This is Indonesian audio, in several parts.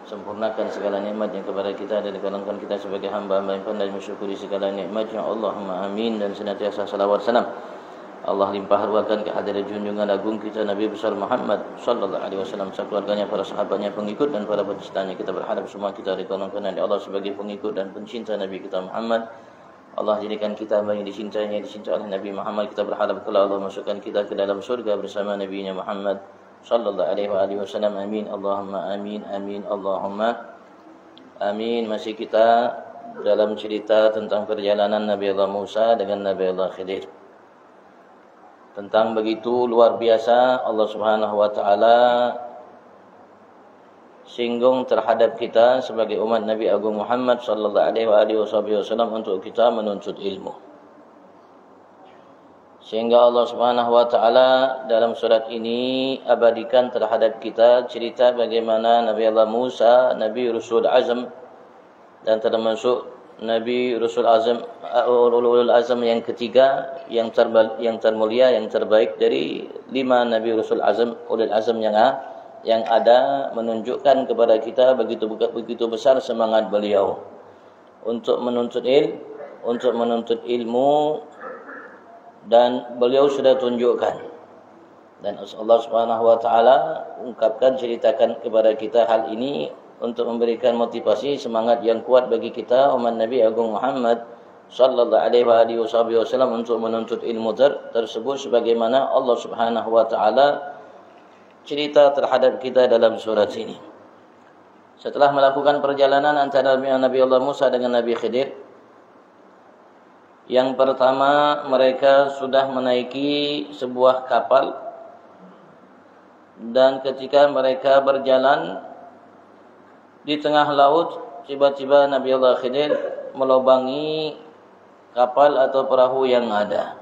sempurnakan segala nikmat yang kepada kita dan golongkan kita sebagai hamba-hamba yang pandai mensyukuri segala nikmat-Nya. Allahumma amin. Dan senantiasa salawat salam Allah limpah ruahkan ke hadirat junjungan agung kita Nabi besar Muhammad sallallahu alaihi wasallam, keluarganya, para sahabatnya, pengikut dan para pencintanya. Kita berharap semua kita digolongkan oleh Allah sebagai pengikut dan pencinta Nabi kita Muhammad. Allah jadikan kita yang dicintainya, dicintai oleh Nabi Muhammad. Kita berharap kalau Allah masukkan kita ke dalam surga bersama Nabi-Nya Muhammad sallallahu alaihi wasallam. Amin. Allahumma amin. Amin. Allahumma amin. Masih kita dalam cerita tentang perjalanan Nabi Allah Musa dengan Nabi Allah Khidir. Tentang begitu luar biasa Allah Subhanahu wa taala singgung terhadap kita sebagai umat Nabi Agung Muhammad sallallahu alaihi wasallam untuk kita menuntut ilmu. Sehingga Allah Subhanahu wa taala dalam surat ini abadikan terhadap kita cerita bagaimana Nabi Allah Musa, Nabi Rasul Azam, dan termasuk Nabi Rasul Azam, ulul azam yang ketiga, yang termulia, yang terbaik dari 5 Nabi Rasul Azam, ulul azam yang ada, menunjukkan kepada kita begitu besar semangat beliau untuk menuntut ilmu, dan beliau sudah tunjukkan. Dan Allah Subhanahu wa taala ungkapkan, ceritakan kepada kita hal ini untuk memberikan motivasi semangat yang kuat bagi kita umat Nabi Agung Muhammad sallallahu alaihi wasallam untuk menuntut ilmu tersebut sebagaimana Allah Subhanahu wa taala cerita terhadap kita dalam surat ini. Setelah melakukan perjalanan antara Nabi Allah Musa dengan Nabi Khidir, yang pertama mereka sudah menaiki sebuah kapal, dan ketika mereka berjalan di tengah laut, tiba-tiba Nabi Allah Khidir melobangi kapal atau perahu yang ada.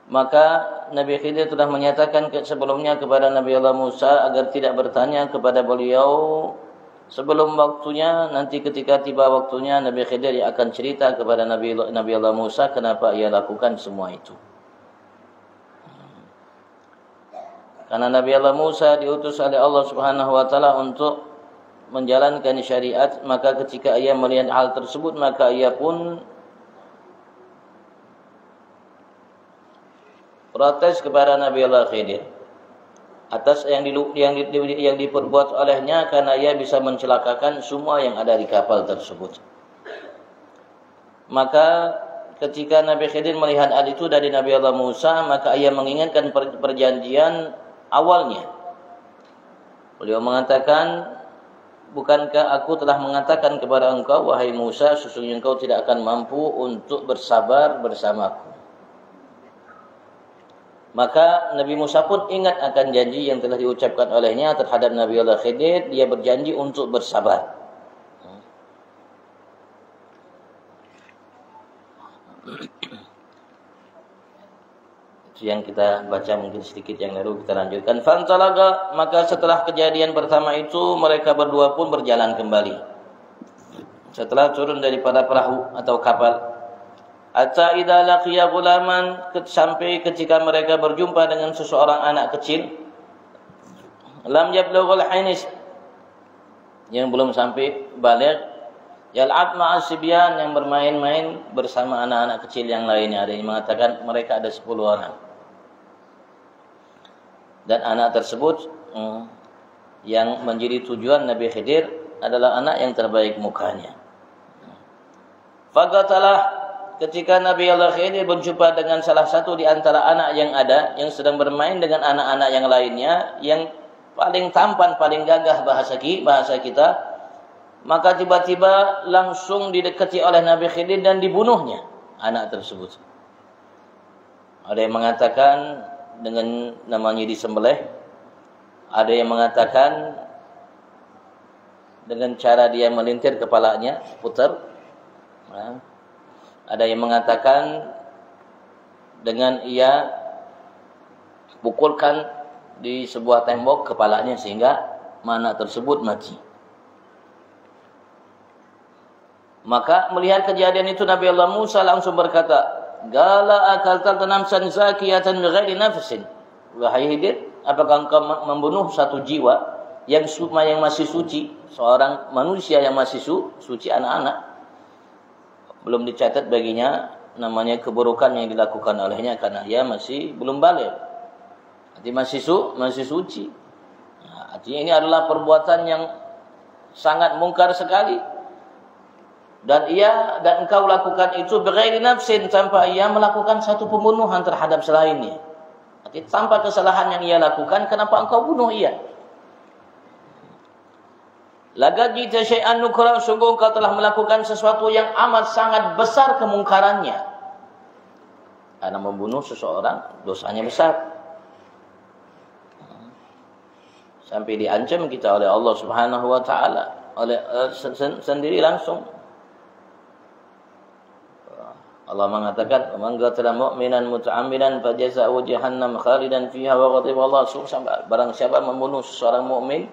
Maka Nabi Khidir telah menyatakan sebelumnya kepada Nabi Allah Musa agar tidak bertanya kepada beliau sebelum waktunya. Nanti ketika tiba waktunya, Nabi Khidir akan cerita kepada Nabi Allah Musa kenapa ia lakukan semua itu. Karena Nabi Allah Musa diutus oleh Allah Subhanahu wa taala untuk menjalankan syariat, maka ketika ia melihat hal tersebut, maka ia pun protes kepada Nabi Allah Khidir atas yang diperbuat olehnya, karena ia bisa mencelakakan semua yang ada di kapal tersebut. Maka ketika Nabi Khidir melihat hal itu dari Nabi Allah Musa, maka ia mengingatkan perjanjian awalnya. Beliau mengatakan, bukankah aku telah mengatakan kepada engkau, wahai Musa, sesungguhnya engkau tidak akan mampu untuk bersabar bersamaku. Maka Nabi Musa pun ingat akan janji yang telah diucapkan olehnya terhadap Nabi Allah Khidir. Dia berjanji untuk bersabar. Itu yang kita baca mungkin sedikit yang lalu, kita lanjutkan. Fantalaga, maka setelah kejadian pertama itu mereka berdua pun berjalan kembali. Setelah turun daripada perahu atau kapal, hatta idza laqiya ghulaman, sampai ketika mereka berjumpa dengan seseorang anak kecil, lam yablughul hinis, yang belum sampai baligh, yal'ab ma'as sibyan, yang bermain-main bersama anak-anak kecil yang lainnya. Ada yang mengatakan mereka ada 10 orang. Dan anak tersebut yang menjadi tujuan Nabi Khidir adalah anak yang terbaik mukanya. Faqatalah, ketika Nabi Allah Khidir berjumpa dengan salah satu di antara anak yang ada, yang sedang bermain dengan anak-anak yang lainnya, yang paling tampan, paling gagah bahasa kita, maka tiba-tiba langsung didekati oleh Nabi Khidir dan dibunuhnya anak tersebut. Ada yang mengatakan dengan namanya disembelih, ada yang mengatakan dengan cara dia melintir kepalanya, putar. Ada yang mengatakan dengan ia pukulkan di sebuah tembok kepalanya sehingga anak tersebut mati. Maka melihat kejadian itu, Nabi Allah Musa langsung berkata, "Gala akalta nafsan zakiyatan bighairi nafsin." Wahai Khidir, apakah engkau membunuh satu jiwa yang masih suci, seorang manusia yang masih suci, anak-anak, belum dicatat baginya namanya keburukan yang dilakukan olehnya karena ia masih belum baligh. Arti masih suci. Nah, artinya ini adalah perbuatan yang sangat mungkar sekali. Dan engkau lakukan itu bighairi nafsin, tanpa ia melakukan satu pembunuhan terhadap selainnya. Artinya tanpa kesalahan yang ia lakukan, kenapa engkau bunuh ia? Laqad jita syai'an nukra, sungguh engkau telah melakukan sesuatu yang amat sangat besar kemungkarannya. Karena membunuh seseorang dosanya besar. Sampai diancam kita oleh Allah Subhanahu wa taala, oleh sendiri langsung. Allah mengatakan, "Man qatala mu'minan muta'ammidan fajazaa'uhu jahannam khalidan fiha wa ghadiba Allah." Barang siapa membunuh seseorang mukmin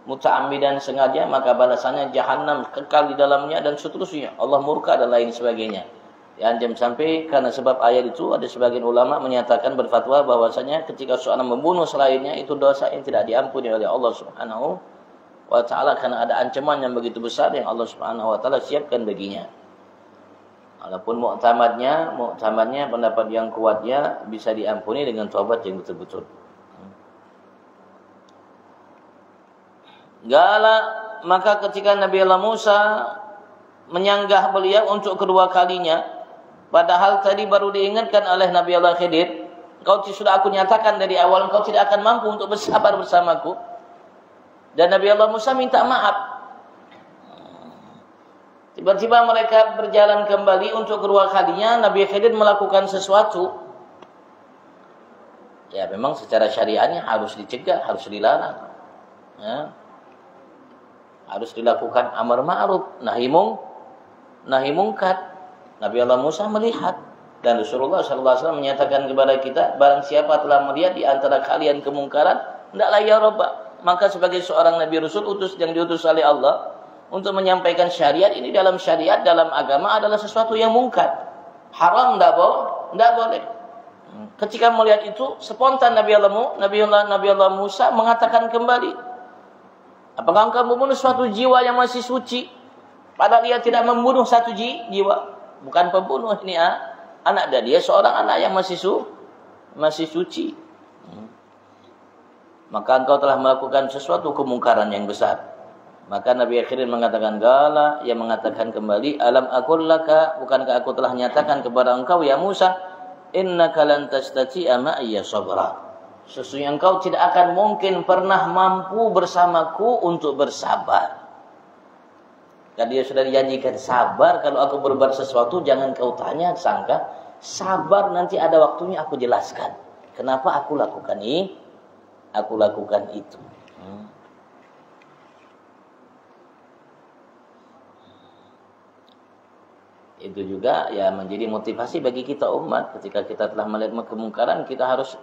muta'ammidan sengaja, maka balasannya jahanam kekal di dalamnya dan seterusnya. Allah murka dan lain sebagainya. Diancam sampai karena sebab ayat itu ada sebagian ulama menyatakan berfatwa bahwasanya ketika seorang membunuh selainnya itu dosa yang tidak diampuni oleh Allah Subhanahu wa taala karena ada ancaman yang begitu besar yang Allah Subhanahu wa taala siapkan baginya. Walaupun muktamadnya pendapat yang kuatnya bisa diampuni dengan taubat yang betul-betul. Maka ketika Nabi Allah Musa menyanggah beliau untuk kedua kalinya, padahal tadi baru diingatkan oleh Nabi Allah Khidir, "Kau sudah aku nyatakan dari awal, engkau tidak akan mampu untuk bersabar bersamaku." Dan Nabi Allah Musa minta maaf. Tiba-tiba mereka berjalan kembali untuk kedua kalinya, Nabi Khidir melakukan sesuatu. Ya memang secara syariatnya harus dicegah, harus dilarang. Ya. Harus dilakukan amar ma'ruf, nahi mungkar. Nabi Allah Musa melihat dan Rasulullah SAW menyatakan kepada kita, barang siapa telah melihat di antara kalian kemungkaran, hendaklah ia robah. Maka sebagai seorang Nabi Rasul yang diutus oleh Allah untuk menyampaikan syariat ini, dalam syariat, dalam agama adalah sesuatu yang mungkar. Haram, tidak boleh. Ketika melihat itu, spontan Nabi Allah Musa mengatakan kembali, "Apakah engkau membunuh suatu jiwa yang masih suci?" Padahal dia tidak membunuh satu jiwa. Bukan pembunuh ini, anak dia seorang anak yang masih suci. Maka engkau telah melakukan sesuatu kemungkaran yang besar. Maka Nabi Khidir mengatakan, "Gala," yang mengatakan kembali, "Alam aqul laka, bukankah aku telah nyatakan kepada engkau ya Musa, innaka lan tastati'a ma'iya sabra. Sesungguhnya engkau tidak akan mungkin pernah mampu bersamaku untuk bersabar." Dan dia sudah dijanjikan sabar, kalau aku berbuat sesuatu jangan kau tanya, sangka sabar nanti ada waktunya aku jelaskan kenapa aku lakukan itu. Itu juga ya menjadi motivasi bagi kita umat, ketika kita telah melihat kemungkaran, kita harus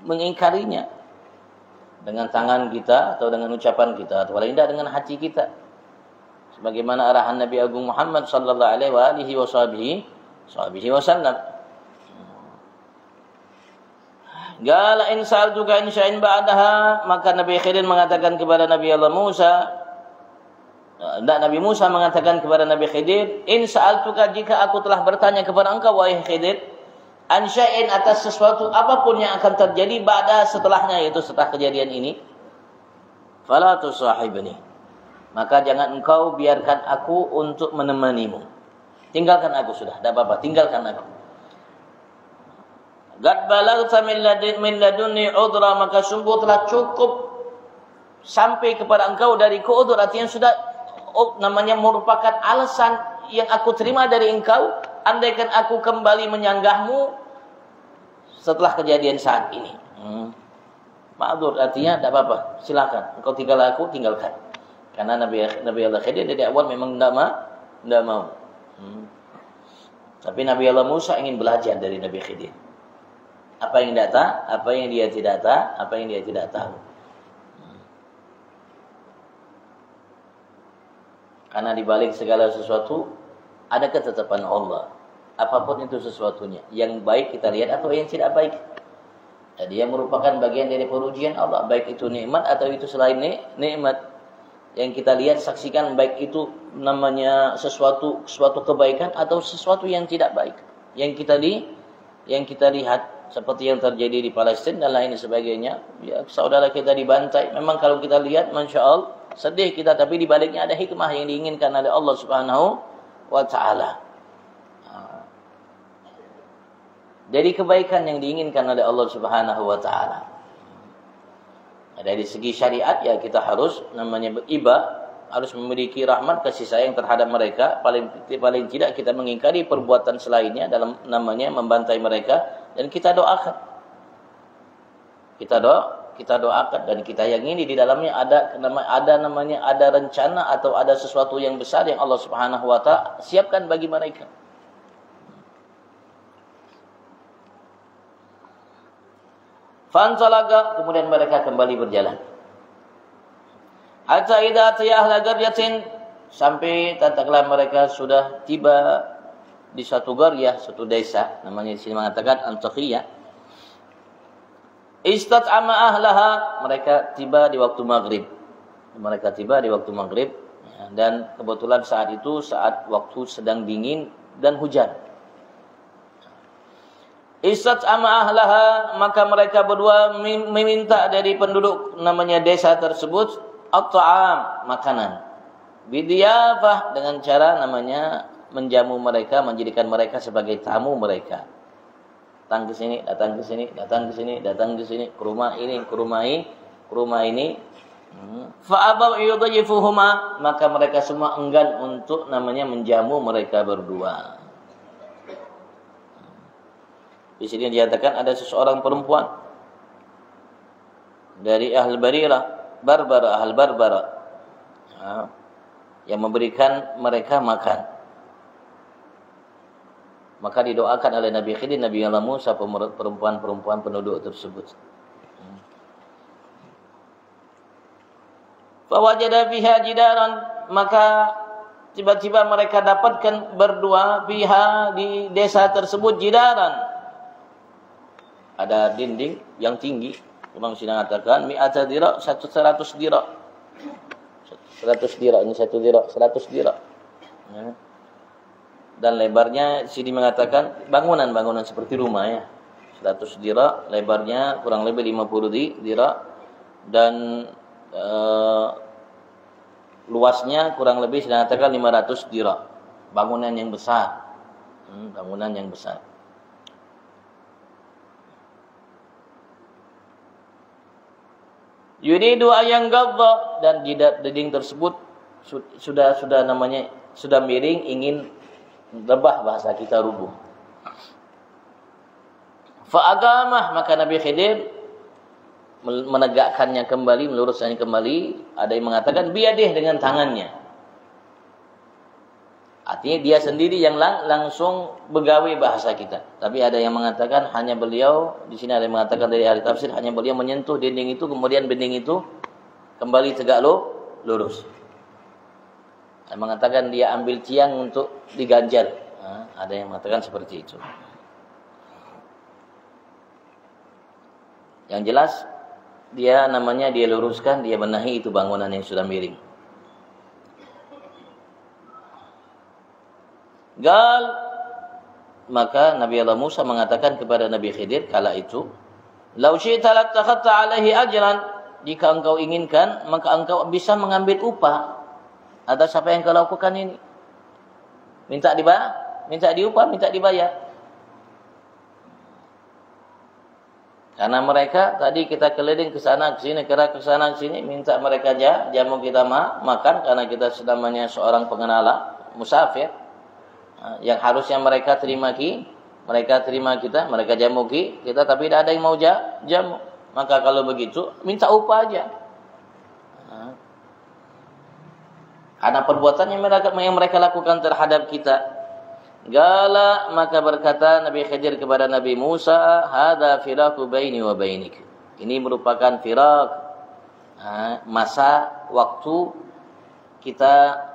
mengingkarinya dengan tangan kita atau dengan ucapan kita, atau paling tidak dengan hati kita, sebagaimana arahan Nabi Agung Muhammad sallallahu alaihi wasallam. Qala in sa'altuka in sya'in ba'daha, maka Nabi Khidir mengatakan kepada Nabi Allah Musa, Nabi Musa mengatakan kepada Nabi Khidir, "In sa'altuka, jika aku telah bertanya kepada engkau wahai Khidir, an syai'in, atas sesuatu apapun yang akan terjadi ba'da, setelahnya, yaitu setelah kejadian ini, fala tusahibni, maka jangan engkau biarkan aku untuk menemanimu. Tinggalkan aku sudah, tidak apa-apa, tinggalkan aku. Qad balagta min ladunni udra, maka sungguh telah cukup sampai kepada engkau dari udzur, artinya sudah merupakan alasan yang aku terima dari engkau, andaikan aku kembali menyanggahmu setelah kejadian saat ini. Ma'dzur, artinya tidak apa-apa, silakan engkau tinggalkan. Karena Nabi Allah Khidir dari awal memang tidak mau. Tapi Nabi Allah Musa ingin belajar dari Nabi Khidir. Apa yang dia tidak tahu. Karena di balik segala sesuatu ada ketetapan Allah. Apapun itu sesuatunya, yang baik kita lihat atau yang tidak baik. Dan dia merupakan bagian dari perujian Allah, baik itu nikmat atau itu selain nikmat. Yang kita lihat, saksikan, baik itu namanya sesuatu kebaikan atau sesuatu yang tidak baik. Yang kita lihat seperti yang terjadi di Palestina dan lain sebagainya. Ya, saudara kita dibantai. Memang kalau kita lihat, Masya Allah, sedih kita, tapi di baliknya ada hikmah yang diinginkan oleh Allah Subhanahu wa Ta'ala. Dari kebaikan yang diinginkan oleh Allah Subhanahu wa Ta'ala. Dari segi syariat, ya kita harus namanya beribadah, harus memiliki rahmat, kasih sayang terhadap mereka. Paling tidak kita mengingkari perbuatan selainnya dalam namanya membantai mereka, dan kita doakan. Kita doakan dan kita yakini di dalamnya ada rencana atau ada sesuatu yang besar yang Allah Subhanahu wa Ta'ala siapkan bagi mereka. Fansalaga, kemudian mereka kembali berjalan. Hatta idza ataya ahla qaryatin, sampai tatkala mereka sudah tiba di suatu qaryah, suatu desa, namanya di sini mengatakan Antakiyah. Istat'ama ahlaha, mereka tiba di waktu maghrib. Dan kebetulan saat itu waktu sedang dingin dan hujan. Istat'ama ahlaha, maka mereka berdua meminta dari penduduk namanya desa tersebut at-ta'am, makanan. Bidiyafah, dengan cara namanya menjamu mereka, menjadikan mereka sebagai tamu mereka. Datang ke sini, datang ke sini, ke rumah ini. Fa'abaw yudhifuhuma, maka mereka semua enggan untuk namanya menjamu mereka berdua. Di sini dinyatakan ada seseorang perempuan dari Ahl Barbara, yang memberikan mereka makan. Maka didoakan oleh Nabi Khidir, Nabi Allah Musa, perempuan-perempuan penduduk tersebut. Fawajada fiha jidaran, maka tiba-tiba mereka dapatkan berdua fiha, di desa tersebut, jidaran, ada dinding yang tinggi. Orang sini mengatakan mi'ata dira', 100 dira'. 100 dira', ini 1 dira', 100 dira'. Ya. Dan lebarnya sini mengatakan bangunan seperti rumah, ya. 100 dira', lebarnya kurang lebih 50 dira', dan luasnya kurang lebih dikatakan 500 dira'. Bangunan yang besar. Yuridu ayang gadha, dan dinding tersebut sudah miring, ingin rebah, bahasa kita rubuh. Fa'agamah, maka Nabi Khidir menegakkannya kembali, meluruskannya kembali. Ada yang mengatakan biyadih, dengan tangannya. Artinya dia sendiri yang langsung begawe, bahasa kita. Tapi ada yang mengatakan hanya beliau, di sini ada yang mengatakan dari ahli tafsir, hanya beliau menyentuh dinding itu, kemudian dinding itu kembali tegak lurus. Ada yang mengatakan dia ambil tiang untuk diganjal. Ada yang mengatakan seperti itu. Yang jelas dia luruskan, dia benahi itu bangunan yang sudah miring. Maka Nabi Allah Musa mengatakan kepada Nabi Khidir kala itu, "Lau syi'ta lattakhadta 'alaihi ajran." Jika engkau inginkan, maka engkau bisa mengambil upah atas apa yang kau lakukan ini. Minta diupah, minta dibayar. Karena mereka tadi kita keliling ke sana ke sini, minta mereka jamu kita makan, karena kita namanya seorang pengenala, musafir. Yang harusnya mereka terima kita, mereka jamu kita, tapi tidak ada yang mau jamu. Maka kalau begitu minta upah aja. Karena perbuatan yang mereka lakukan terhadap kita. Maka berkata Nabi Khidir kepada Nabi Musa, "Hadza firaqu baini wa bainik." Ini merupakan firaq, masa waktu kita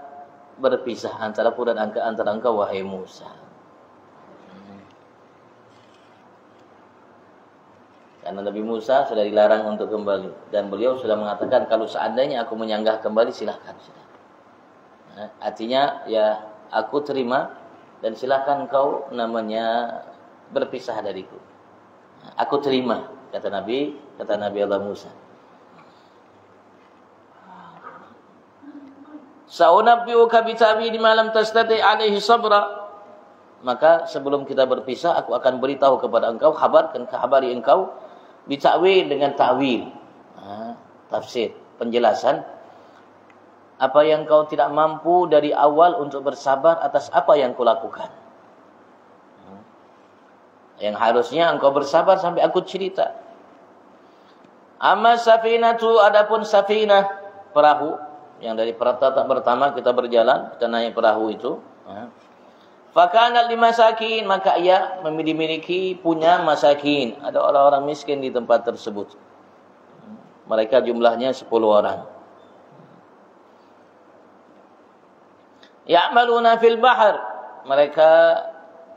berpisah antara engkau wahai Musa. Karena Nabi Musa sudah dilarang untuk kembali dan beliau sudah mengatakan kalau seandainya aku menyanggah kembali silakan. Nah, artinya ya aku terima dan silakan kau namanya berpisah dariku. Aku terima kata Nabi Allah Musa. Sa'unabbi'uka bi ta'wili ma lam tastati' alaihi sabra. Maka sebelum kita berpisah aku akan beritahu kepada engkau, kabari engkau bi ta'wil dengan ta'wil. Tafsir, penjelasan apa yang kau tidak mampu dari awal untuk bersabar atas apa yang kulakukan. Yang harusnya engkau bersabar sampai aku cerita. Amma safinatu, adapun safinah, perahu yang dari pertama kita berjalan, kita naik perahu itu. Fakanat limasakin, maka ia memiliki punya masakin. Ada orang-orang miskin di tempat tersebut. Mereka jumlahnya 10 orang. Ya'maluna fil bahr. Mereka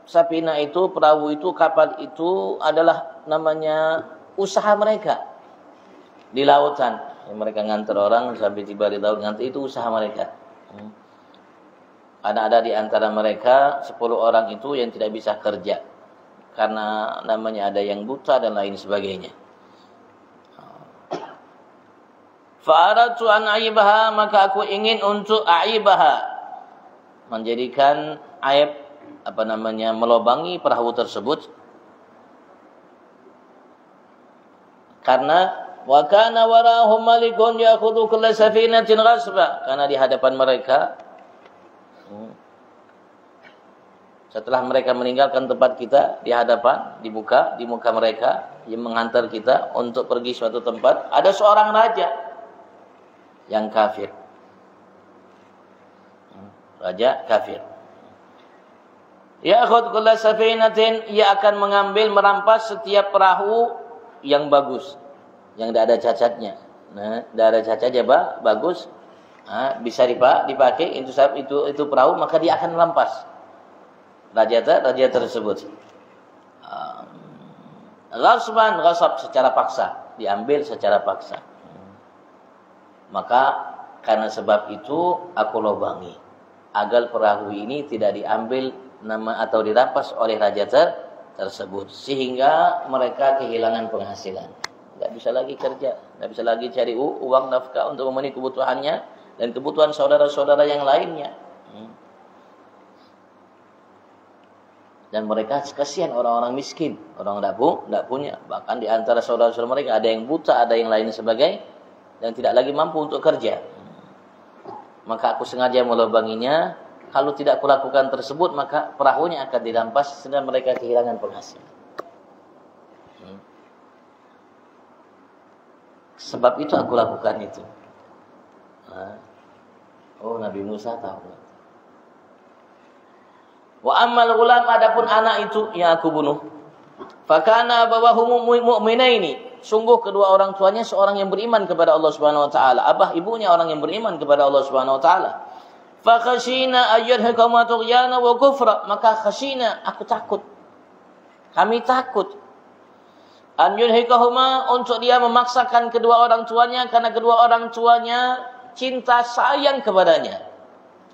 Safinah itu, perahu itu, kapal itu adalah namanya usaha mereka di lautan. Mereka ngantar orang sampai tiba di laut, ngantar itu usaha mereka. Ada di antara mereka 10 orang itu yang tidak bisa kerja karena namanya ada yang buta dan lain sebagainya. Fa'aratu an aibaha, maka aku ingin untuk aibaha, menjadikan aib melobangi perahu tersebut, karena wa kana warahum malikun ya'khudhu kull safinatin ghasba, karena di hadapan mereka setelah mereka meninggalkan tempat kita, di hadapan, di muka mereka yang menghantar kita untuk pergi suatu tempat, ada seorang raja yang kafir. Raja kafir. Ya'khudh kulla safinatin, ia akan mengambil, merampas setiap perahu yang bagus, yang tidak ada cacatnya. Nah, tidak ada cacatnya, bagus, bisa dipakai itu perahu, maka dia akan merampas. Raja tersebut. Ghasab secara paksa, diambil secara paksa. Maka karena sebab itu aku lobangi agar perahu ini tidak diambil atau dirampas oleh raja tersebut, sehingga mereka kehilangan penghasilan, nggak bisa lagi kerja, nggak bisa lagi cari uang nafkah untuk memenuhi kebutuhannya dan kebutuhan saudara-saudara yang lainnya. Dan mereka kasihan orang-orang miskin, orang tidak punya, bahkan di antara saudara-saudara mereka ada yang buta, ada yang lain sebagainya, dan tidak lagi mampu untuk kerja. Maka aku sengaja melobanginya. Kalau tidak kulakukan tersebut, maka perahunya akan dirampas sehingga mereka kehilangan penghasilan. Sebab itu aku lakukan itu. Oh, Nabi Musa tahu. Wa ammal ghulam, adapun anak itu yang aku bunuh. Fakana abawahu mu'minaini, sungguh kedua orang tuanya seorang yang beriman kepada Allah Subhanahu wa taala. Abah ibunya orang yang beriman kepada Allah Subhanahu wa taala. Fa khashina ayyadhakuma tughyana wa kufra, maka khashina, aku takut. Kami takut an yunhikahuma, untuk dia memaksakan kedua orang tuanya, karena kedua orang tuanya cinta sayang kepadanya,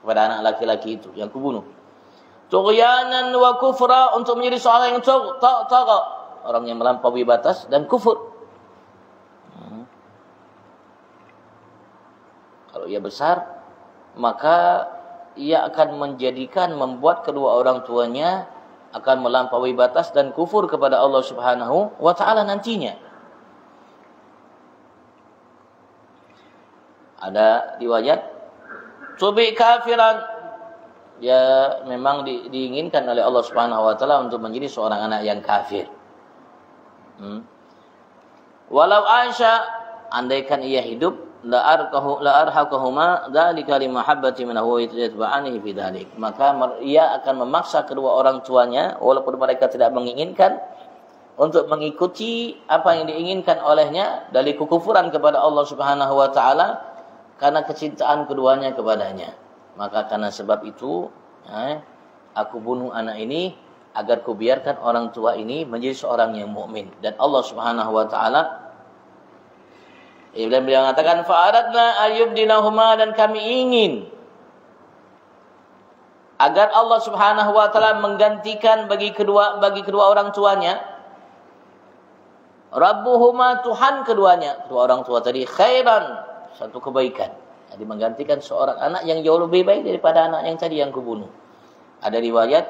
kepada anak laki-laki itu yang kubunuh. Tughyanan wa kufra, untuk menjadi seorang yang tagha, orang yang melampaui batas dan kufur. Kalau ia besar, maka ia akan membuat kedua orang tuanya akan melampaui batas dan kufur kepada Allah Subhanahu wa taala nantinya. Ada riwayat tubi kafiran, ya memang diinginkan oleh Allah Subhanahu wa taala untuk menjadi seorang anak yang kafir. Walau Aisyah, andaikan ia hidup, la arhaqahuma dzalika limahabbati minhu wa yatba'ani fi dzalik, maka ia akan memaksa kedua orang tuanya walaupun mereka tidak menginginkan untuk mengikuti apa yang diinginkan olehnya dari kekufuran kepada Allah Subhanahu wa taala karena kecintaan keduanya kepadanya. Maka karena sebab itu aku bunuh anak ini agar ku biarkan orang tua ini menjadi seorang yang mukmin. Dan Allah Subhanahu wa taala beliau mengatakan fa'aradna ayyubdilahuma, dan kami ingin agar Allah Subhanahu wa taala menggantikan bagi kedua orang tuanya, rabbuhuma, Tuhan keduanya, kedua orang tua tadi, khairan, satu kebaikan. Jadi menggantikan seorang anak yang jauh lebih baik daripada anak yang tadi yang kubunuh. Ada riwayat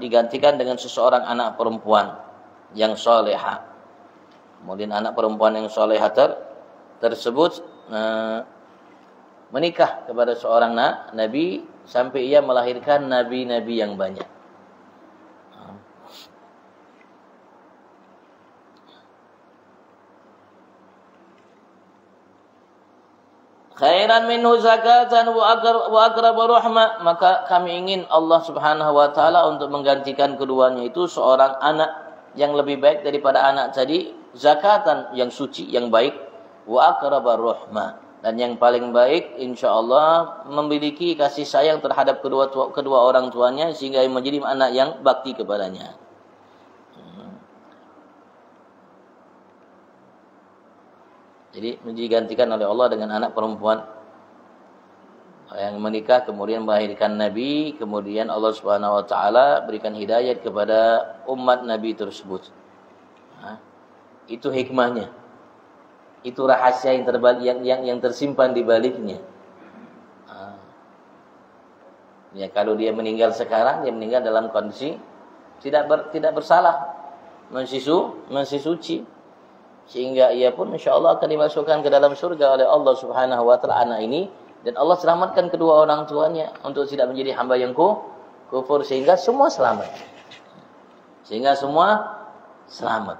digantikan dengan seseorang anak perempuan yang soleha. Kemudian anak perempuan yang soleha tersebut menikah kepada seorang nabi sampai ia melahirkan nabi-nabi yang banyak. Khairan minhu zakatan wa aqrab rahmah, maka kami ingin Allah Subhanahu wa taala untuk menggantikan keduanya itu seorang anak yang lebih baik daripada anak tadi, zakatan, yang suci, yang baik, wa aqrab rahmah, dan yang paling baik insyaallah memiliki kasih sayang terhadap kedua orang tuanya sehingga menjadi anak yang bakti kepadanya. Jadi digantikan oleh Allah dengan anak perempuan yang menikah kemudian melahirkan Nabi, kemudian Allah Subhanahu wa taala berikan hidayah kepada umat Nabi tersebut. Itu hikmahnya. Itu rahasia yang tersimpan di baliknya. Ya, kalau dia meninggal sekarang, dia meninggal dalam kondisi tidak bersalah, masih suci. Sehingga ia pun insyaallah akan dimasukkan ke dalam surga oleh Allah Subhanahu wa taala anak ini, dan Allah selamatkan kedua orang tuanya untuk tidak menjadi hamba yang kufur, sehingga semua selamat.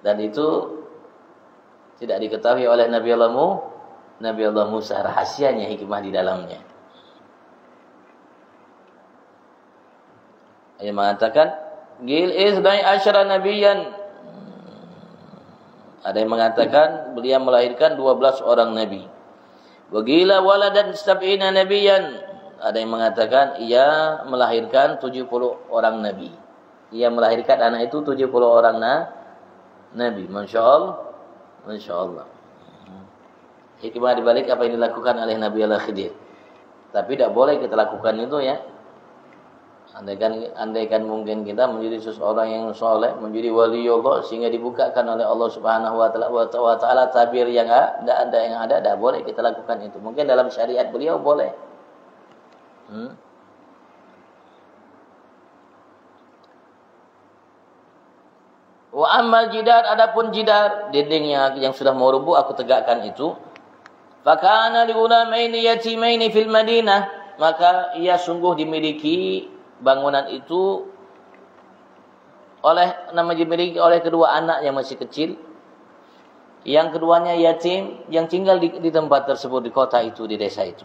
Dan itu tidak diketahui oleh Nabi Allah Musa, rahasianya, hikmah di dalamnya. Ia mengatakan Gil isnai asyara nabiyan. Ada yang mengatakan beliau melahirkan 12 orang nabi. Wa gila waladan sab'ina nabiyan. Ada yang mengatakan ia melahirkan 70 orang nabi. Ia melahirkan anak itu 70 orang nabi. Masyaallah. Hikmah dibalik apa yang dilakukan oleh Nabi Allah Khidir. Tapi tidak boleh kita lakukan itu ya. Andaikan mungkin kita menjadi seseorang yang soleh, menjadi waliullah sehingga dibukakan oleh Allah Subhanahu wa taala tabir yang ada, tidak boleh kita lakukan itu. Mungkin dalam syariat beliau boleh. Wa ammal jidar, adapun jidar, dinding yang sudah mau rubuh aku tegakkan itu. Fakana li ulamaini yatimaini fil Madinah, maka ia sungguh dimiliki bangunan itu dimiliki oleh kedua anak yang masih kecil. Yang keduanya yatim yang tinggal di tempat tersebut, di kota itu, di desa itu.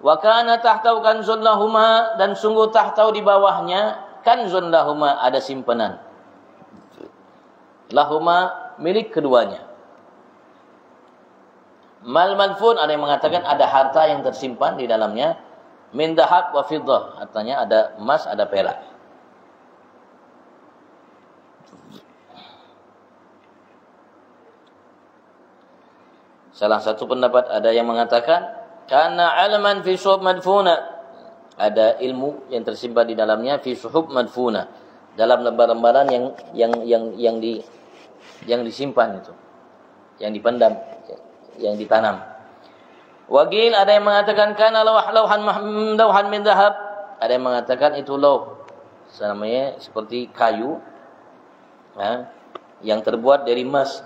Wa kana tahtau kanzun lahuma, dan sungguh tahtau di bawahnya kanzun lahuma, ada simpanan. Lahuma milik keduanya. Mal madfun, ada yang mengatakan ada harta yang tersimpan di dalamnya. Min dahab wa fiddah, artinya ada emas, ada perak. Salah satu pendapat ada yang mengatakan kana alman fi suhub madfuna, ada ilmu yang tersimpan di dalamnya fi suhub madfuna, dalam lembar-lembaran yang disimpan itu, yang dipendam, yang ditanam. Wagil, ada yang mengatakan kana lawhan min dhahab, ada yang mengatakan itu lauh, namanya seperti kayu yang terbuat dari emas,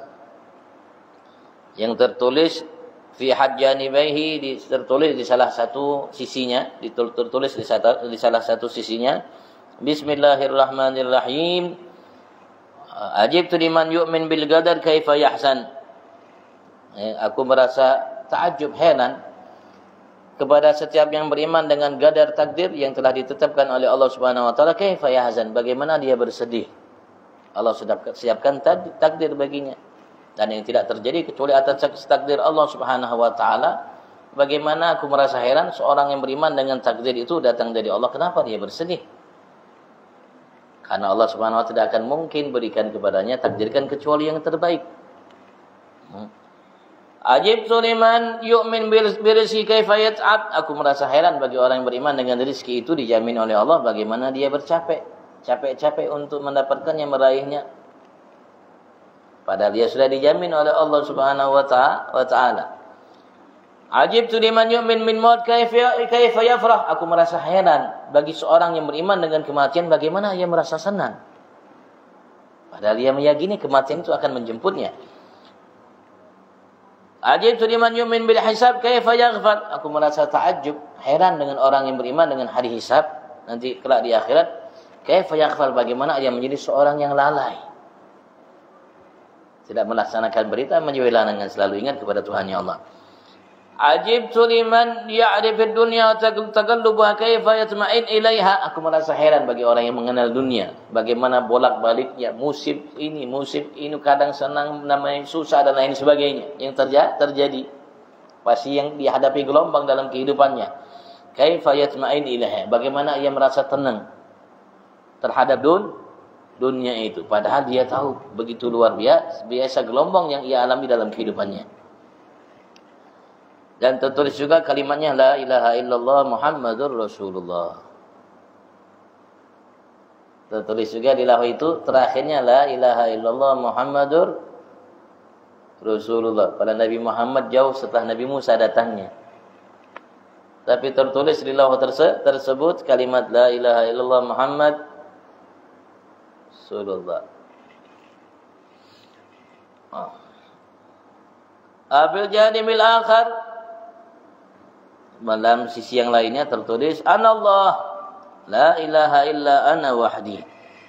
yang tertulis fi hajjanibaihi, tertulis di salah satu sisinya, tertulis di salah satu sisinya, Bismillahirrahmanirrahim, ajibtu liman yu'min bil qadar kaifa yahsan. Aku merasa ta'ajub, heran kepada setiap yang beriman dengan qadar takdir yang telah ditetapkan oleh Allah Subhanahu wa taala, kaifa yahzan, bagaimana dia bersedih. Allah sudah siapkan takdir baginya, dan yang tidak terjadi kecuali atas takdir Allah Subhanahu wa taala. Bagaimana aku merasa heran seorang yang beriman dengan takdir itu datang dari Allah, kenapa dia bersedih? Karena Allah Subhanahu wa taala tidak akan mungkin berikan kepadanya takdirkan kecuali yang terbaik. Ajibtu liman yu'min birizqi kaifa yat'ab. Aku merasa heran bagi orang yang beriman dengan rezeki itu dijamin oleh Allah, bagaimana dia capek-capek untuk mendapatkannya, meraihnya. Padahal dia sudah dijamin oleh Allah Subhanahu wa taala. Ajibtu liman yu'min min maut kaifa yafrah. Aku merasa heran bagi seorang yang beriman dengan kematian, bagaimana ia merasa senang. Padahal dia meyakini kematian itu akan menjemputnya. Ajibtu liman yu'min bil hisab kaifa yaghfal. Aku merasa takjub, heran dengan orang yang beriman dengan hari hisab nanti kelak di akhirat. Kaifa yaghfal, bagaimana ia menjadi seorang yang lalai, tidak melaksanakan berita, menjualan dengan selalu ingat kepada Tuhannya Allah. Ajibtu liman ya'rifid dunya taqallubuha kaifa yatma'in ilaiha. Aku merasa heran bagi orang yang mengenal dunia, bagaimana bolak-baliknya, musim ini kadang senang, namanya susah dan lain sebagainya yang terjadi. Pasti yang dihadapi gelombang dalam kehidupannya. Kaifa yatma'in ilaiha, bagaimana ia merasa tenang terhadap dunia itu, padahal dia tahu begitu luar biasa gelombang yang ia alami dalam kehidupannya. Dan tertulis juga kalimatnya la ilaha illallah Muhammadur Rasulullah. Tertulis juga di lauh itu terakhirnya la ilaha illallah Muhammadur Rasulullah. Pada Nabi Muhammad jauh setelah Nabi Musa datangnya. Tapi tertulis di lauh tersebut kalimat la ilaha illallah Muhammad Rasulullah. Abil janimil akhar, dalam sisi yang lainnya tertulis anallah la ilaha illa ana wahdi.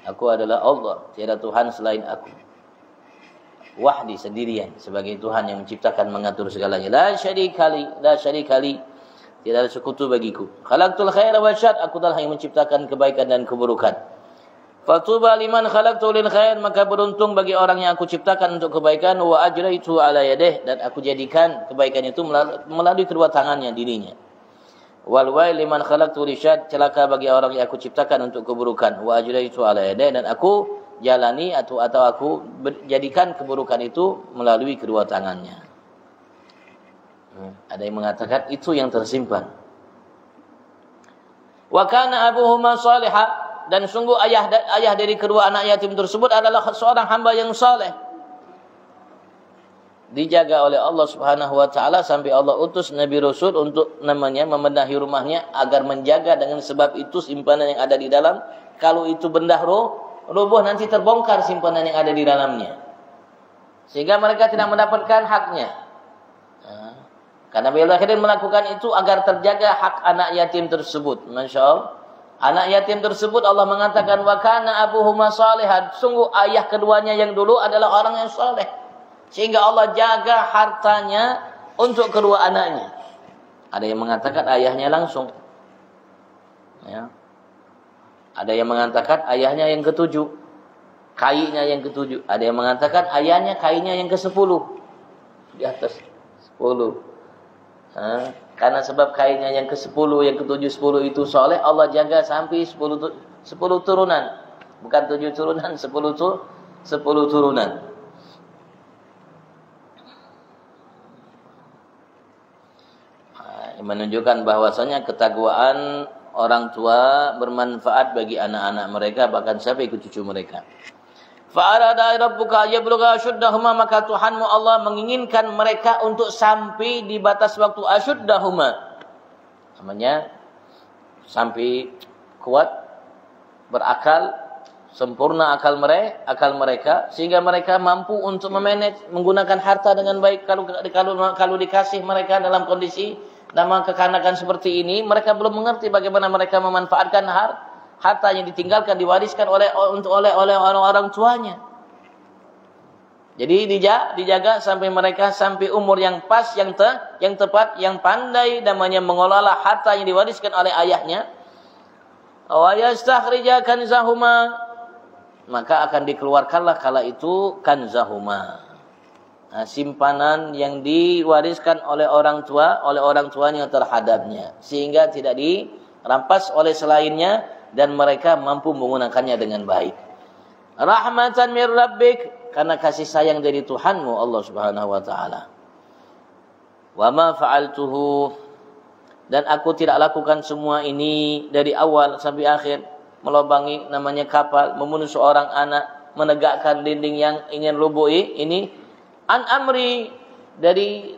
Aku adalah Allah, tiada Tuhan selain aku. Wahdi, sendirian sebagai Tuhan yang menciptakan, mengatur segalanya. La syarikali, tidak ada sekutu bagiku. Khalaqtul khaira wa syarr, aku adalah yang menciptakan kebaikan dan keburukan. Fatuba liman khalaqtu lil khair, maka beruntung bagi orang yang aku ciptakan untuk kebaikan. Wa ajraitu ala yadih, dan aku jadikan kebaikan itu melalui kedua tangannya, dirinya. Wal wail liman khalaqtu lisyad, celaka bagi orang yang aku ciptakan untuk keburukan. Wa ajraitu ala yadih, dan aku jalani atau aku jadikan keburukan itu melalui kedua tangannya. Ada yang mengatakan itu yang tersimpan. Wa kana abuhuma salihah, dan sungguh ayah dari kedua anak yatim tersebut adalah seorang hamba yang saleh. Dijaga oleh Allah Subhanahu wa taala sampai Allah utus Nabi Rasul untuk membenahi rumahnya agar menjaga, dengan sebab itu simpanan yang ada di dalam, kalau itu benda roboh nanti terbongkar simpanan yang ada di dalamnya. Sehingga mereka tidak mendapatkan haknya. Karena beliau akhirnya melakukan itu agar terjaga hak anak yatim tersebut. Masya Allah. Anak yatim tersebut Allah mengatakan wa kana abuhuma salihan, sungguh ayah keduanya yang dulu adalah orang yang saleh, sehingga Allah jaga hartanya untuk kedua anaknya. Ada yang mengatakan ayahnya langsung, ya. Ada yang mengatakan ayahnya yang ketujuh, kainya yang ketujuh. Ada yang mengatakan ayahnya kainya yang ke-10, di atas 10. Karena sebab kainnya yang ke-10, yang ke-7, 10 itu soleh, Allah jaga sampai 10 turunan. Bukan 7 turunan, 10 turunan. Menunjukkan bahwasanya ketakwaan orang tua bermanfaat bagi anak-anak mereka, bahkan sampai ke cucu mereka. Fa'arada rabbuka yablugha ashuddahuma, maka Tuhanmu Allah menginginkan mereka untuk sampai di batas waktu ashuddahuma. Namanya sampai kuat, berakal, sempurna akal mereka sehingga mereka mampu untuk memanage, menggunakan harta dengan baik. Kalau dikasih mereka dalam kondisi dalam kekanakan seperti ini, mereka belum mengerti bagaimana mereka memanfaatkan harta yang ditinggalkan, diwariskan oleh orang tuanya. Jadi dijaga sampai mereka sampai umur yang pas, yang tepat, yang pandai namanya mengelola harta yang diwariskan oleh ayahnya. Wa yastakhrija kanzahuma, maka akan dikeluarkanlah kala itu kanzahuma, simpanan yang diwariskan oleh orang tuanya terhadapnya, sehingga tidak dirampas oleh selainnya dan mereka mampu menggunakannya dengan baik. Rahmatan min rabbik, karena kasih sayang dari Tuhanmu Allah Subhanahu wa taala. Wa ma fa'altuhu, dan aku tidak lakukan semua ini dari awal sampai akhir, melobangi namanya kapal, membunuh seorang anak, menegakkan dinding yang ingin rubuh ini an amri, dari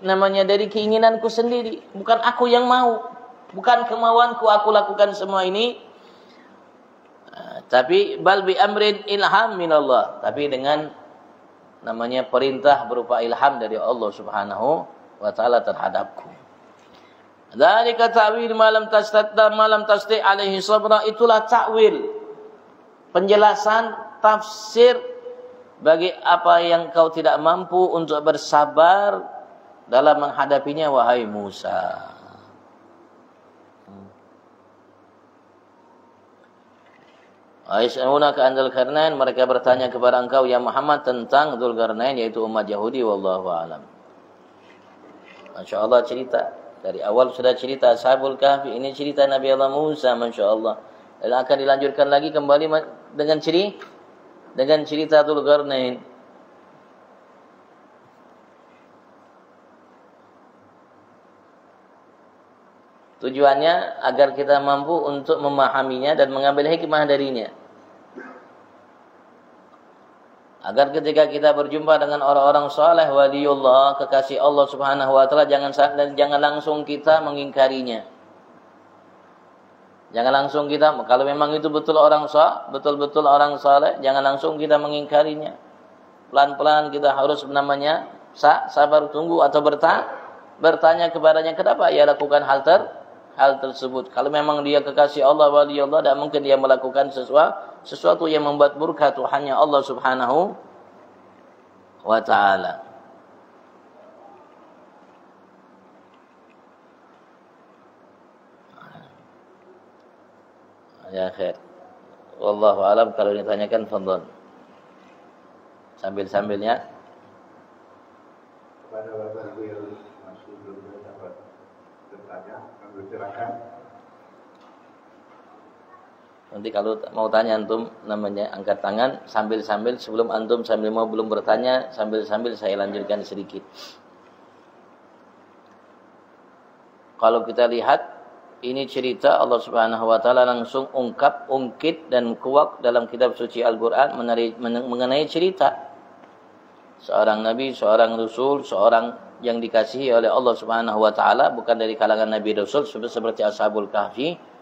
keinginanku sendiri, bukan aku yang mau, bukan kemauanku aku lakukan semua ini, tapi bal bi amrin ilham minallah, tapi dengan namanya perintah berupa ilham dari Allah Subhanahu wa taala terhadapku. Dzalika ta'wil ma lam tasti alaihi sabra, itulah ta'wil, penjelasan, tafsir bagi apa yang kau tidak mampu untuk bersabar dalam menghadapinya wahai Musa. Aisyahuna ka andal karnain, mereka bertanya kepada engkau ya Muhammad tentang Dzulkarnain, yaitu umat Yahudi, wallahu alam. Masya Allah, cerita dari awal sudah cerita Ashabul Kahfi, ini cerita Nabi Allah Musa, Masya Allah, dan akan dilanjutkan lagi kembali dengan cerita Dzulkarnain. Tujuannya agar kita mampu untuk memahaminya dan mengambil hikmah darinya. Agar ketika kita berjumpa dengan orang-orang saleh, waliullah, kekasih Allah Subhanahu wa taala, jangan langsung kita mengingkarinya. Jangan langsung kita, kalau memang itu betul orang saleh, jangan langsung kita mengingkarinya. Pelan-pelan kita harus sabar tunggu atau bertanya kepadanya kenapa ia lakukan hal tersebut. Kalau memang dia kekasih Allah, waliullah, tidak mungkin dia melakukan sesuatu yang membuat murka Tuhannya Allah Subhanahu wa taala. Ya khair. Wallahu alam, kalau ditanyakan fadhil. Sambil-sambilnya kepada Bapak yang masih belum dapat bertanya, silakan. Nanti kalau mau tanya antum angkat tangan sambil sebelum antum belum bertanya, sambil saya lanjutkan sedikit. Kalau kita lihat ini cerita Allah Subhanahu wa taala langsung ungkit dan kuak dalam kitab suci Al-Qur'an mengenai cerita seorang nabi, seorang rasul, seorang yang dikasihi oleh Allah Subhanahu wa taala, bukan dari kalangan nabi rasul seperti Ashabul Kahfi.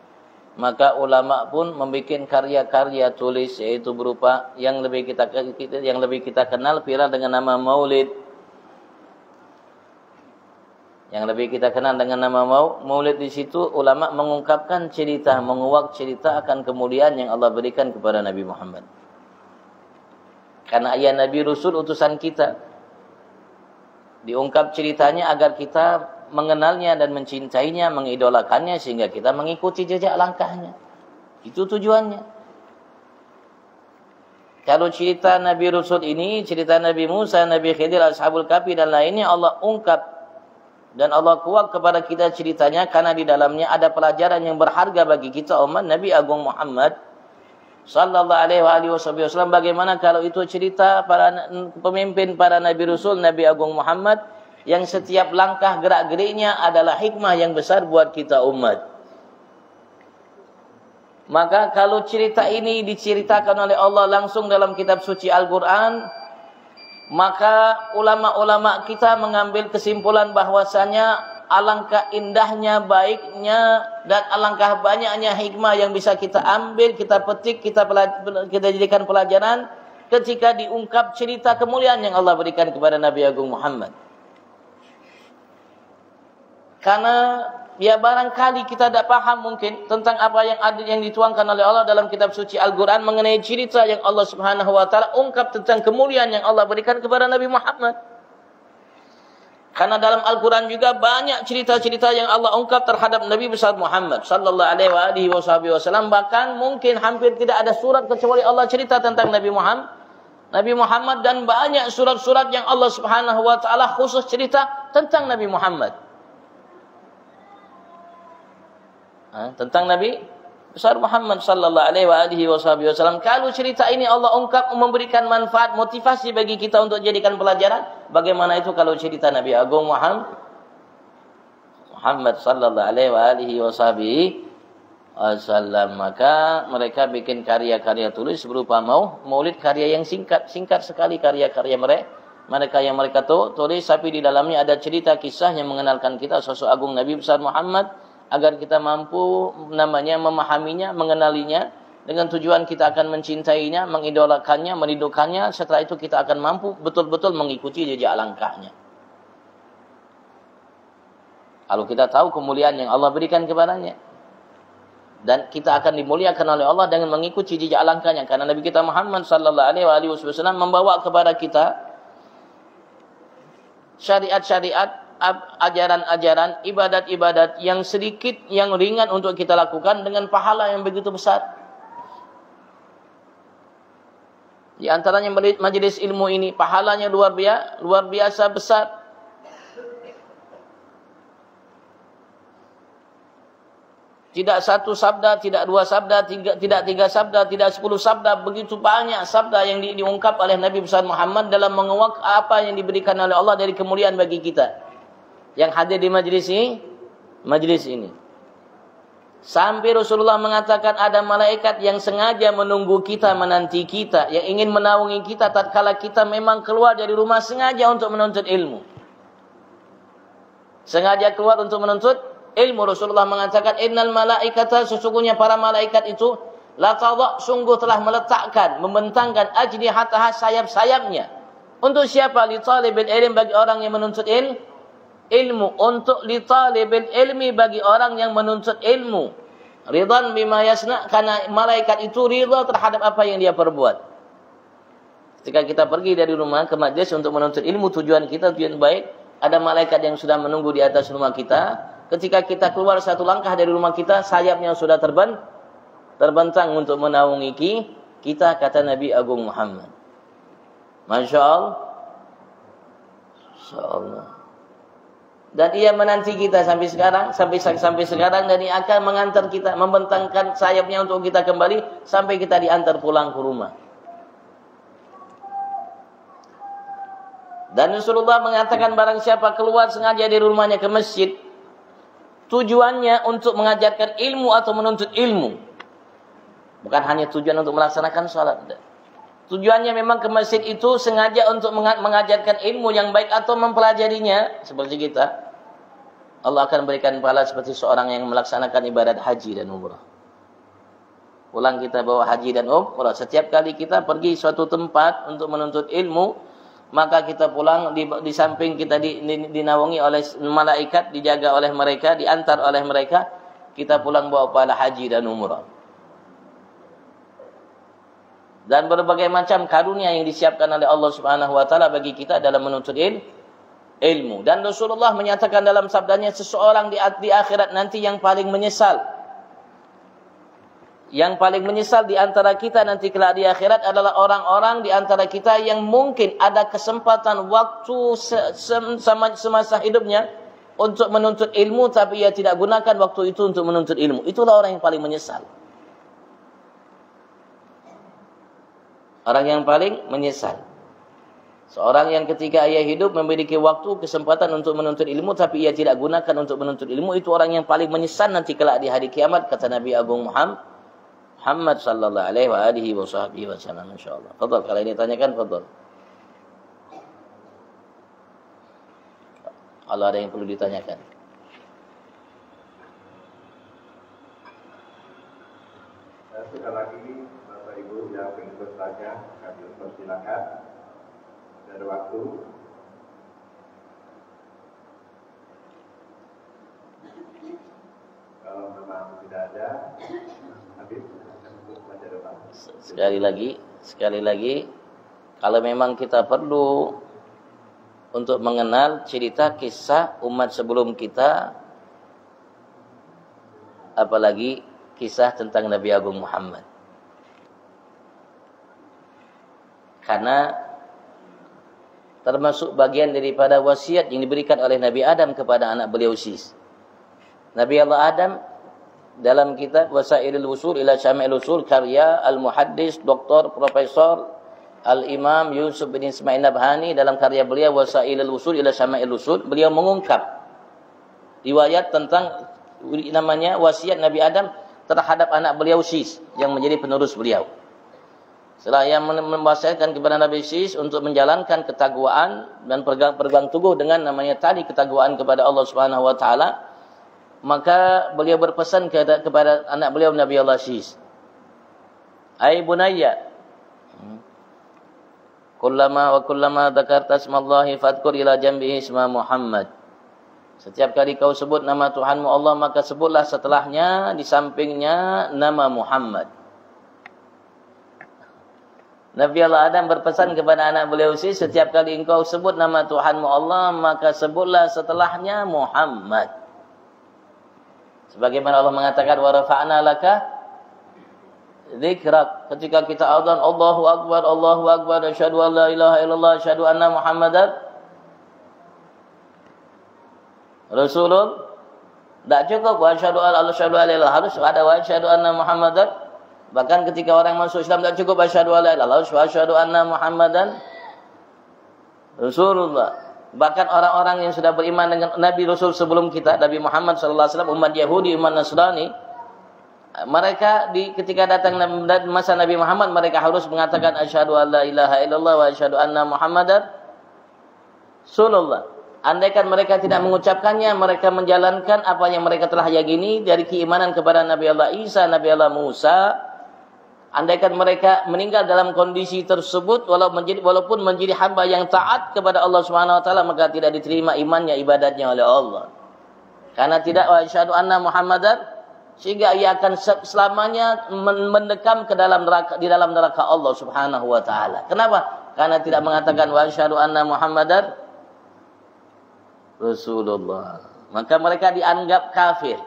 Maka ulama pun membuat karya-karya tulis, yaitu berupa yang lebih kita kenal viral dengan nama Maulid. Yang lebih kita kenal dengan nama Maulid, di situ ulama mengungkapkan cerita, menguak cerita akan kemuliaan yang Allah berikan kepada Nabi Muhammad. Karena ia Nabi Rasul utusan kita. Diungkap ceritanya agar kita mengenalnya dan mencintainya, mengidolakannya, sehingga kita mengikuti jejak langkahnya. Itu tujuannya. Kalau cerita Nabi Rasul ini, cerita Nabi Musa, Nabi Khidir, Ashabul Kahfi dan lainnya, Allah ungkap dan Allah kuat kepada kita ceritanya, karena di dalamnya ada pelajaran yang berharga bagi kita umat Nabi Agung Muhammad sallallahu alaihi wasallam. Bagaimana kalau itu cerita para pemimpin, para Nabi Rasul, Nabi Agung Muhammad, yang setiap langkah gerak-geriknya adalah hikmah yang besar buat kita umat. Maka kalau cerita ini diceritakan oleh Allah langsung dalam kitab suci Al-Quran, maka ulama-ulama kita mengambil kesimpulan bahwasanya alangkah indahnya, baiknya, dan alangkah banyaknya hikmah yang bisa kita ambil, kita petik, kita jadikan pelajaran ketika diungkap cerita kemuliaan yang Allah berikan kepada Nabi Agung Muhammad. Karena ya barangkali kita tidak paham mungkin tentang apa yang dituangkan oleh Allah dalam kitab suci Al-Quran mengenai cerita yang Allah Subhanahu wa taala ungkap tentang kemuliaan yang Allah berikan kepada Nabi Muhammad. Karena dalam Al-Quran juga banyak cerita-cerita yang Allah ungkap terhadap Nabi besar Muhammad sallallahu alaihi wasallam. Bahkan mungkin hampir tidak ada surat kecuali Allah cerita tentang Nabi Nabi Muhammad dan banyak surat-surat yang Allah Subhanahu wa taala khusus cerita tentang Nabi Muhammad. Tentang Nabi besar Muhammad sallallahu alaihi wasallam. Kalau cerita ini Allah ungkap memberikan manfaat, motivasi bagi kita untuk jadikan pelajaran, bagaimana itu kalau cerita Nabi Agung Muhammad sallallahu alaihi wasallam. Maka mereka bikin karya-karya tulis berupa maulid, karya yang singkat sekali karya-karya mereka yang mereka tulis, tapi di dalamnya ada cerita kisah yang mengenalkan kita sosok agung Nabi besar Muhammad, agar kita mampu memahaminya, mengenalinya, dengan tujuan kita akan mencintainya, mengidolakannya, merindukannya. Setelah itu kita akan mampu betul-betul mengikuti jejak langkahnya. Kalau kita tahu kemuliaan yang Allah berikan kepadanya, dan kita akan dimuliakan oleh Allah dengan mengikuti jejak langkahnya, karena Nabi kita Muhammad sallallahu alaihi wasallam membawa kepada kita syariat-syariat, ajaran-ajaran, ibadat-ibadat yang sedikit, yang ringan untuk kita lakukan dengan pahala yang begitu besar. Di antaranya majelis ilmu ini pahalanya luar biasa besar. Tidak satu sabda, tidak dua sabda, tidak tiga sabda, tidak 10 sabda, begitu banyak sabda yang diungkap oleh Nabi besar Muhammad dalam menguak apa yang diberikan oleh Allah dari kemuliaan bagi kita yang hadir di majlis ini. Sampai Rasulullah mengatakan ada malaikat yang sengaja menunggu kita, menanti kita, yang ingin menaungi kita tatkala kita memang keluar dari rumah sengaja untuk menuntut ilmu. Sengaja keluar untuk menuntut ilmu. Rasulullah mengatakan, innal malaikata, sesungguhnya para malaikat itu, la tadha, sungguh telah meletakkan, membentangkan ajnihataha, sayap-sayapnya. Untuk siapa? Li talibil ilm, bagi orang yang menuntut ilmu. Untuk li talibil ilmi, bagi orang yang menuntut ilmu. Ridhan bima yasna, karena malaikat itu ridha terhadap apa yang dia perbuat. Ketika kita pergi dari rumah ke majlis untuk menuntut ilmu, tujuan kita tujuan baik, ada malaikat yang sudah menunggu di atas rumah kita. Ketika kita keluar satu langkah dari rumah kita, sayapnya sudah terbentang untuk menaungi kita, kata Nabi Agung Muhammad. Masya Allah. Dan ia menanti kita sampai sekarang, dan ia akan mengantar kita, membentangkan sayapnya untuk kita kembali sampai kita diantar pulang ke rumah. Dan Rasulullah mengatakan, barang siapa keluar sengaja dari rumahnya ke masjid, tujuannya untuk mengajarkan ilmu atau menuntut ilmu, bukan hanya tujuan untuk melaksanakan sholat. Tujuannya memang ke masjid itu sengaja untuk mengajarkan ilmu yang baik atau mempelajarinya, seperti kita, Allah akan berikan pahala seperti seorang yang melaksanakan ibadat haji dan umrah. Pulang kita bawa haji dan umrah. Setiap kali kita pergi suatu tempat untuk menuntut ilmu, maka kita pulang di samping kita dinaungi oleh malaikat, dijaga oleh mereka, diantar oleh mereka, kita pulang bawa pahala haji dan umrah. Dan berbagai macam karunia yang disiapkan oleh Allah Subhanahu wa taala bagi kita dalam menuntut ilmu. Dan Rasulullah menyatakan dalam sabdanya, seseorang di akhirat nanti yang paling menyesal di antara kita nanti kelak di akhirat adalah orang-orang di antara kita yang mungkin ada kesempatan waktu semasa hidupnya untuk menuntut ilmu, tapi ia tidak gunakan waktu itu untuk menuntut ilmu. Itulah orang yang paling menyesal. Orang yang paling menyesal. Seorang yang ketika ia hidup memiliki waktu, kesempatan untuk menuntut ilmu, tapi ia tidak gunakan untuk menuntut ilmu, itu orang yang paling menyesal nanti kelak di hari kiamat, kata Nabi Agung Muhammad sallallahu alaihi wasallam. Insyaallah. Fadhal, kalau ini tanyakan, fadhal. Kalau ada yang perlu ditanyakan. Sekali lagi, Bapak Ibu yang ingin bertanya, kami persilakan. Ada waktu. Kalau memang tidak ada, habis untuk baca doa. Sekali lagi, kalau memang kita perlu untuk mengenal cerita kisah umat sebelum kita, apalagi kisah tentang Nabi Agung Muhammad. Karena termasuk bagian daripada wasiat yang diberikan oleh Nabi Adam kepada anak beliau Sis. Nabi Allah Adam dalam kitab Wasailul Usul ila Syama'il Usul karya Al-Muhaddis Dr. Profesor Al-Imam Yusuf bin Ismail Nabhani dalam karya beliau Wasailul Usul ila Syama'il Usul, beliau mengungkap riwayat tentang namanya wasiat Nabi Adam terhadap anak beliau Sis yang menjadi penerus beliau. Setelah yang memwasiatkan kepada Nabi Sis untuk menjalankan ketakwaan dan berpegang teguh dengan namanya tadi ketakwaan kepada Allah Subhanahu wa taala, maka beliau berpesan kepada anak beliau Nabi Allah Sis. Ai bunayya, kullama dzakarta ismallahi fadhkur ila jambihi isma Muhammad. Setiap kali kau sebut nama Tuhanmu Allah, maka sebutlah setelahnya di sampingnya nama Muhammad. Nabi Allah Adam berpesan kepada anak beliau Sis, setiap kali engkau sebut nama Tuhanmu Allah, maka sebutlah setelahnya Muhammad. Sebagaimana Allah mengatakan wa rafa'na laka dzikrak, ketika kita adzan Allahu akbar asyhadu an la ilaha illallah asyhadu anna Muhammadar Rasulullah. Tak cukup wa asyhadu an la ilaha illallah, harus ada wa asyhadu anna Muhammadar. Bahkan ketika orang masuk Islam tak cukup asyhadu an la ilaha illallah wa asyhadu anna Muhammadan Rasulullah. Bahkan orang-orang yang sudah beriman dengan Nabi Rasul sebelum kita, Nabi Muhammad sallallahu alaihi wasallam, umat Yahudi, umat Nasrani, mereka ketika datang masa Nabi Muhammad, mereka harus mengatakan asyhadu an la ilaha illallah wa asyhadu anna Muhammadan Rasulullah. Andaikan mereka tidak mengucapkannya, mereka menjalankan apa yang mereka telah yakini dari keimanan kepada Nabi Allah Isa, Nabi Allah Musa. Andaikan mereka meninggal dalam kondisi tersebut, walaupun menjadi hamba yang taat kepada Allah Subhanahu wa taala, maka tidak diterima imannya, ibadatnya oleh Allah. Karena tidak wa asyhadu anna Muhammadar, sehingga ia akan selamanya mendekam ke dalam neraka, di dalam neraka Allah Subhanahu wa taala. Kenapa? Karena tidak mengatakan wa asyhadu anna Muhammadar Rasulullah. Maka mereka dianggap kafir.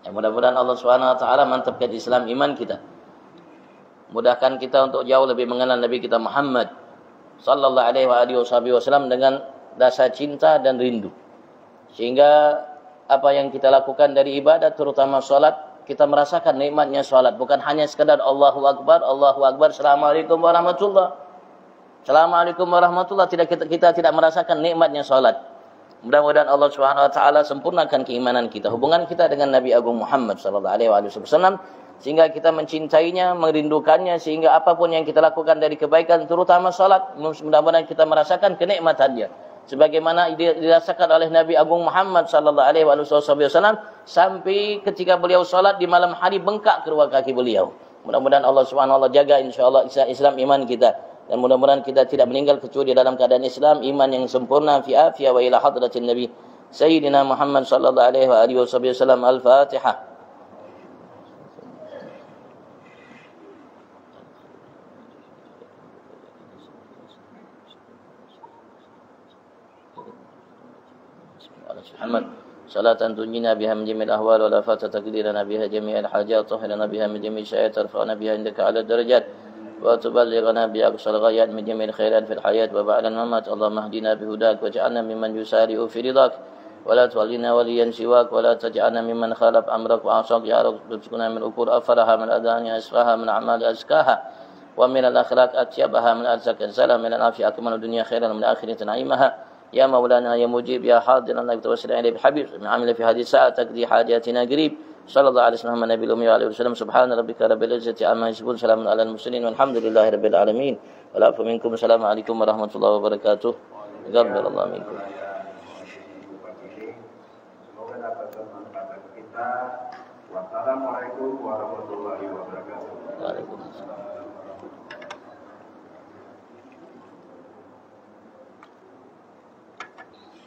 Mudah-mudahan Allah Subhanahu wa taala mantapkan Islam iman kita. Mudahkan kita untuk jauh lebih mengenal Nabi kita Muhammad sallallahu alaihi wasallam dengan rasa cinta dan rindu. Sehingga apa yang kita lakukan dari ibadat, terutama salat, kita merasakan nikmatnya salat, bukan hanya sekadar Allahu akbar, Assalamualaikum warahmatullah. Assalamualaikum warahmatullah, kita tidak merasakan nikmatnya salat. Mudah-mudahan Allah Subhanahu wa taala sempurnakan keimanan kita, hubungan kita dengan Nabi Agung Muhammad sallallahu alaihi wasallam, sehingga kita mencintainya, merindukannya, sehingga apapun yang kita lakukan dari kebaikan, terutama salat, mudah-mudahan kita merasakan kenikmatannya sebagaimana dirasakan oleh Nabi Agung Muhammad sallallahu alaihi wasallam sampai ketika beliau salat di malam hari bengkak kedua kaki beliau. Mudah-mudahan Allah Subhanahu wa taala jaga insyaallah Islam iman kita. Dan mudah-mudahan kita tidak meninggal kecuali dalam keadaan Islam, iman yang sempurna, fi afiyah wa ila hadratin Nabi Sayyidina Muhammad sallallahu alaihi wasallam. Al-Fatihah. Muhammad salatan tunjina biha min jamil ahwal wa la fata taqdirana biha jami'al hajat, tahirana biha min jamil syai'at, tarfa'na biha indaka ala darajat, وتبلغنا بأقصى الغايات من جميع الخيرات في الحياة وبعد الممات. اللهم اهدنا بهداك واجعلنا ممن يسارع في رضاك ولا تولنا وليا سواك ولا تجعلنا ممن خالف أمرك وعصاك يا رب. ارزقنا من الأمور أفرها من الأذان أسفاها من الأعمال أزكاها ومن الأخلاق أطيبها من الأرزاق أنزلها من العافية أكمل الدنيا خيرا ومن الآخرة نعيمها. يا مولانا يا مجيب يا حاضر الله توسل إليه بحبيب من عمل في هذه الساعة تقضي حاجاتنا قريب. صلى الله عليه وسلم النبي الأمي وعلى وسلم. سبحان ربك رب العزة عما يصفون سلام على المرسلين والحمد لله رب العالمين. والعفو منكم. السلام عليكم ورحمة الله وبركاته. تقبل الله منكم. Semoga dapat bermanfaat kita. Wassalamualaikum warahmatullahi wabarakatuh. Waalaikumsalam.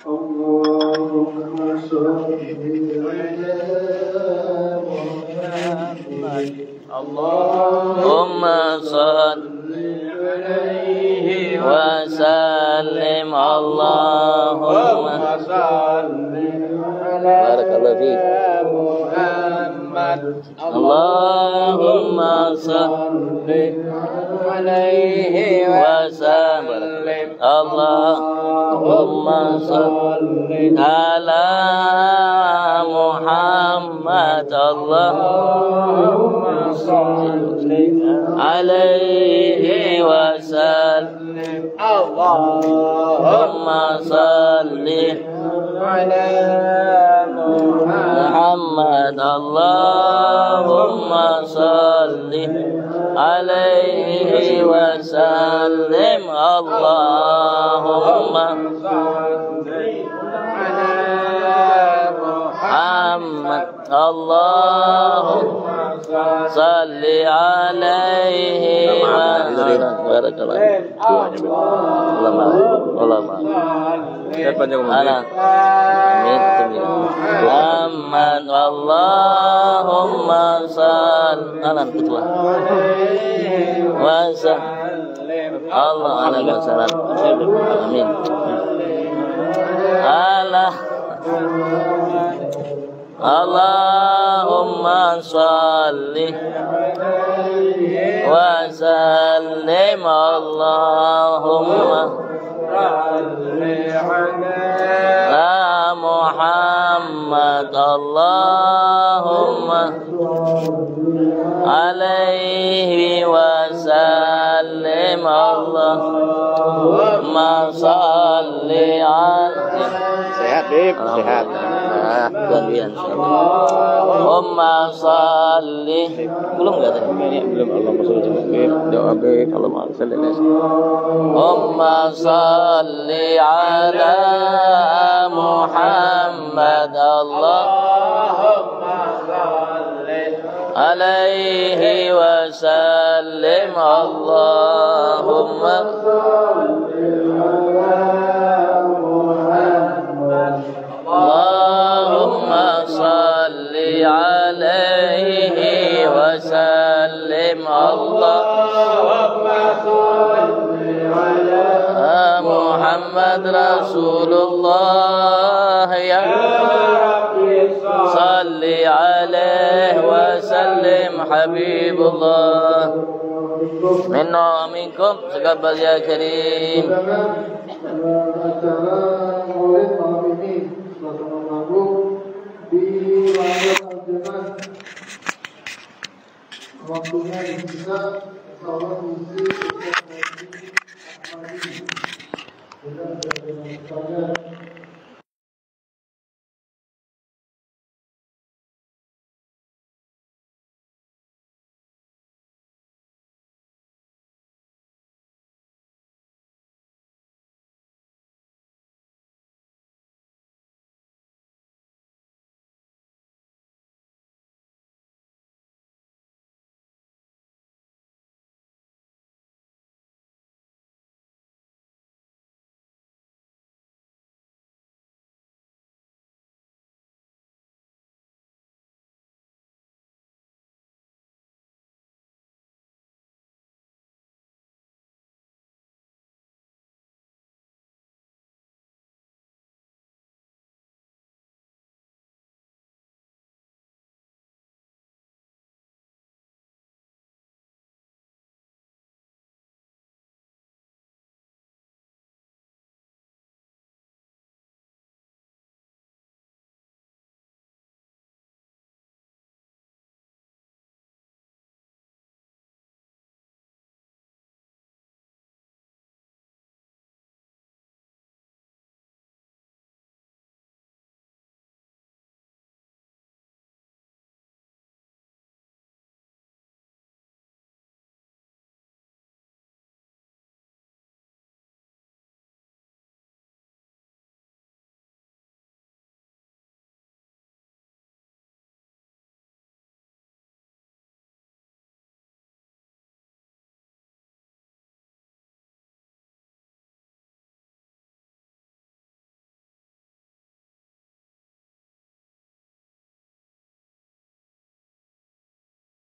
Allahumma sholli ala Muhammad. Allahumma salli alaihi wa sallim. Allahumma salli barakallahu fiik. Muhammad. Allahumma salli عليه وسلم اللهم صل على محمد اللهم صل عليه وسلم اللهم صل على محمد اللهم صل عليه وسلم اللهم محمد اللهم صل عليه وسلم Muhammad Allahumma salli Allah ala wasallam amin Allah Allahumma salli wa sallim Allahumma ala Muhammad Allahumma alaihi wa sallim Allahumma salli alaihi sehat Bib, sehat. gantian Allahumma salli belum enggak tadi Belum Allahumma sholli Bib, doa Bib, Allahumma sholli Allahumma salli ala Muhammad Allahumma salli alaihi wa sallim Allahumma Allahumma salli alaihi wa sallim Allahumma salli ala Muhammad Rasulullah ya salli alaihi wa sallim Habibullah minna minkum taqabbal ya karim waktunya bisa sholat